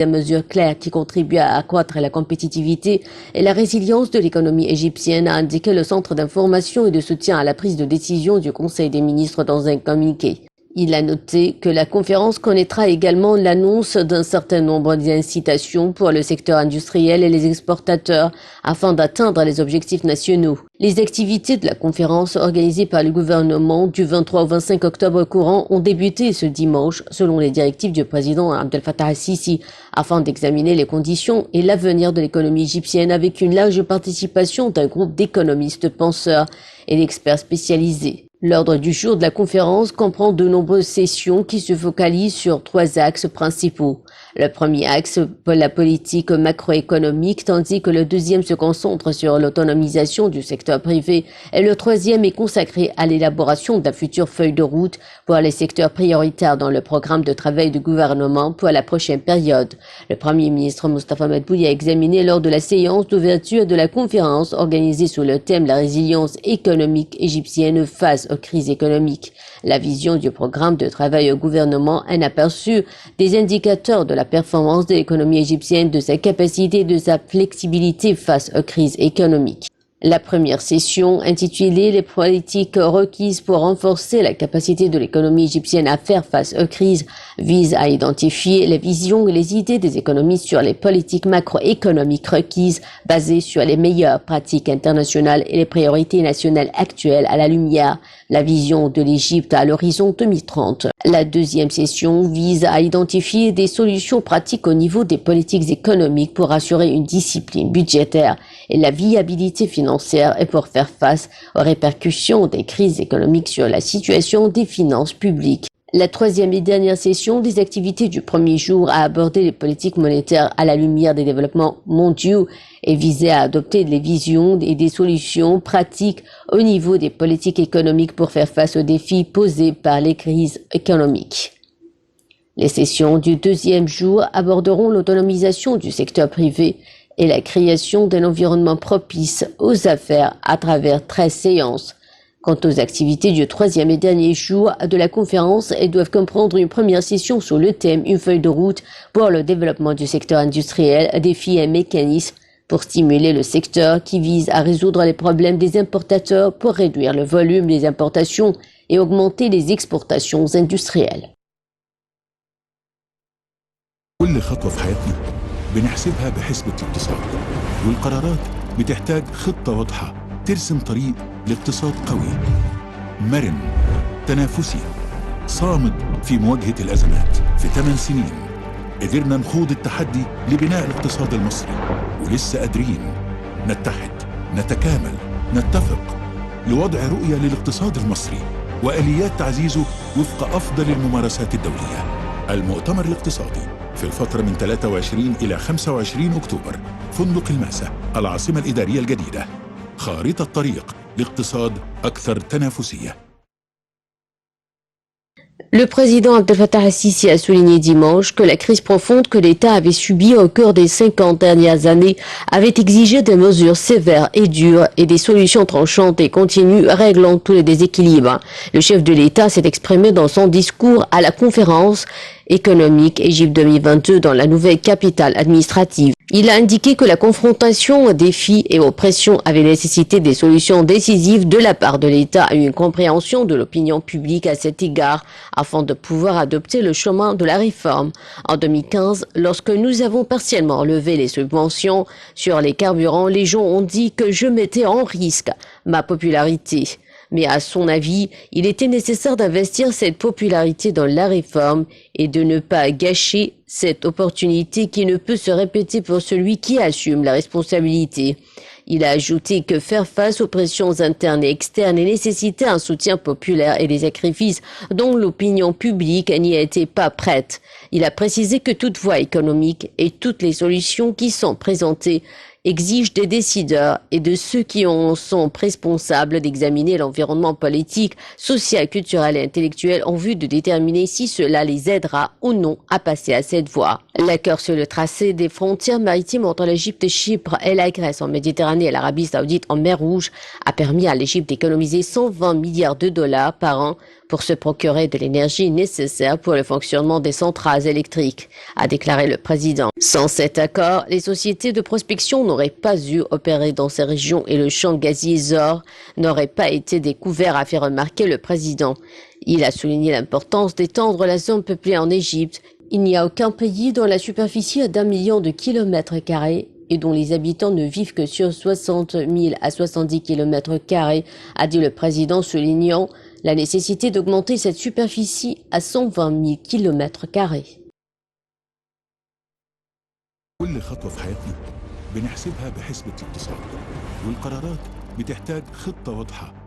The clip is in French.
Des mesures claires qui contribuent à accroître la compétitivité et la résilience de l'économie égyptienne, a indiqué le Centre d'information et de soutien à la prise de décision du Conseil des ministres dans un communiqué. Il a noté que la conférence connaîtra également l'annonce d'un certain nombre d'incitations pour le secteur industriel et les exportateurs afin d'atteindre les objectifs nationaux. Les activités de la conférence organisée par le gouvernement du 23 au 25 octobre courant ont débuté ce dimanche selon les directives du président Abdel Fattah al-Sisi afin d'examiner les conditions et l'avenir de l'économie égyptienne avec une large participation d'un groupe d'économistes penseurs et d'experts spécialisés. L'ordre du jour de la conférence comprend de nombreuses sessions qui se focalisent sur 3 axes principaux. Le premier axe, la politique macroéconomique, tandis que le deuxième se concentre sur l'autonomisation du secteur privé et le troisième est consacré à l'élaboration de la future feuille de route pour les secteurs prioritaires dans le programme de travail du gouvernement pour la prochaine période. Le Premier ministre Moustapha Madbouli a examiné lors de la séance d'ouverture de la conférence organisée sous le thème « La résilience économique égyptienne face aux crises économiques ». La vision du programme de travail au gouvernement, un aperçu des indicateurs de la performance de l'économie égyptienne, de sa capacité et de sa flexibilité face aux crises économiques. La première session, intitulée « Les politiques requises pour renforcer la capacité de l'économie égyptienne à faire face aux crises », vise à identifier les visions et les idées des économistes sur les politiques macroéconomiques requises basées sur les meilleures pratiques internationales et les priorités nationales actuelles à la lumière de la vision de l'Égypte à l'horizon 2030. La deuxième session vise à identifier des solutions pratiques au niveau des politiques économiques pour assurer une discipline budgétaire et la viabilité financière et pour faire face aux répercussions des crises économiques sur la situation des finances publiques. La troisième et dernière session des activités du premier jour a abordé les politiques monétaires à la lumière des développements mondiaux et visait à adopter des visions et des solutions pratiques au niveau des politiques économiques pour faire face aux défis posés par les crises économiques. Les sessions du deuxième jour aborderont l'autonomisation du secteur privé et la création d'un environnement propice aux affaires à travers 13 séances. Quant aux activités du troisième et dernier jour de la conférence, elles doivent comprendre une première session sur le thème « Une feuille de route pour le développement du secteur industriel, défis et mécanismes pour stimuler le secteur qui vise à résoudre les problèmes des importateurs pour réduire le volume des importations et augmenter les exportations industrielles ». كل خطوة في حياتنا بنحسبها بحسبة الاقتصاد، والقرارات بتحتاج خطة واضحة ترسم طريق لاقتصاد قوي، مرن، تنافسي، صامد في مواجهة الأزمات. في 8 سنين قدرنا نخوض التحدي لبناء الاقتصاد المصري، ولسه قادرين نتحد، نتكامل، نتفق لوضع رؤية للاقتصاد المصري وآليات تعزيزه وفق أفضل الممارسات الدولية. المؤتمر الاقتصادي في الفترة من 23 إلى 25 أكتوبر، فندق الماسة، العاصمة الإدارية الجديدة. خارطة طريق لاقتصاد أكثر تنافسية. Le président Abdel Fattah al-Sisi a souligné dimanche que la crise profonde que l'État avait subie au cours des 50 dernières années avait exigé des mesures sévères et dures et des solutions tranchantes et continues réglant tous les déséquilibres. Le chef de l'État s'est exprimé dans son discours à la conférence économique Égypte 2022 dans la nouvelle capitale administrative. Il a indiqué que la confrontation aux défis et aux pressions avait nécessité des solutions décisives de la part de l'État et une compréhension de l'opinion publique à cet égard afin de pouvoir adopter le chemin de la réforme. En 2015, lorsque nous avons partiellement levé les subventions sur les carburants, les gens ont dit que je mettais en risque ma popularité. Mais à son avis, il était nécessaire d'investir cette popularité dans la réforme et de ne pas gâcher cette opportunité qui ne peut se répéter pour celui qui assume la responsabilité. Il a ajouté que faire face aux pressions internes et externes nécessitait un soutien populaire et des sacrifices dont l'opinion publique n'y était pas prête. Il a précisé que toute voie économique et toutes les solutions qui sont présentées exige des décideurs et de ceux qui en sont responsables d'examiner l'environnement politique, social, culturel et intellectuel en vue de déterminer si cela les aidera ou non à passer à cette voie. L'accord sur le tracé des frontières maritimes entre l'Égypte et Chypre et la Grèce en Méditerranée et l'Arabie Saoudite en mer Rouge a permis à l'Égypte d'économiser 120 milliards de dollars par an pour se procurer de l'énergie nécessaire pour le fonctionnement des centrales électriques, a déclaré le président. Sans cet accord, les sociétés de prospection n'auraient pas dû opérer dans ces régions et le champ gazier Zohr n'aurait pas été découvert, a fait remarquer le président. Il a souligné l'importance d'étendre la zone peuplée en Égypte. Il n'y a aucun pays dont la superficie est d'1 million de kilomètres carrés et dont les habitants ne vivent que sur 60 000 à 70 kilomètres carrés, a dit le président, soulignant la nécessité d'augmenter cette superficie à 120 000 kilomètres carrés. كل خطوة في حياتنا بنحسبها بحسبة اقتصاد، والقرارات بتحتاج خطة واضحة